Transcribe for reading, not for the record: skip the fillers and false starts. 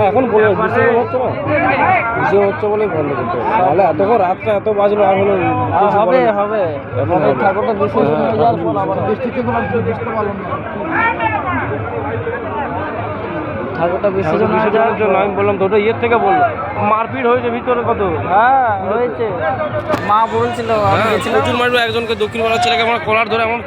এখন বলে বৃষ্টি হচ্ছে না, বৃষ্টি হচ্ছে বলেই বন্ধ করতে হবে। তাহলে এতক্ষণ রাতটা এত বাজলো আর হলো হবে হবে ঠাকুরটা বিসর্জন হয়ে যাওয়ার পর আবার ঠাকুরটা বিসর্জন হয়ে যাওয়ার জন্য আমি বললাম তো ওটা ইয়ের থেকে বললো মারপিট হয়েছে ভিতরে কত। হ্যাঁ হয়েছে, মা বলছিল প্রচুর মারবে একজনকে দক্ষিণ পাড়ার ছেলেকে আমার কলার ধরে এমন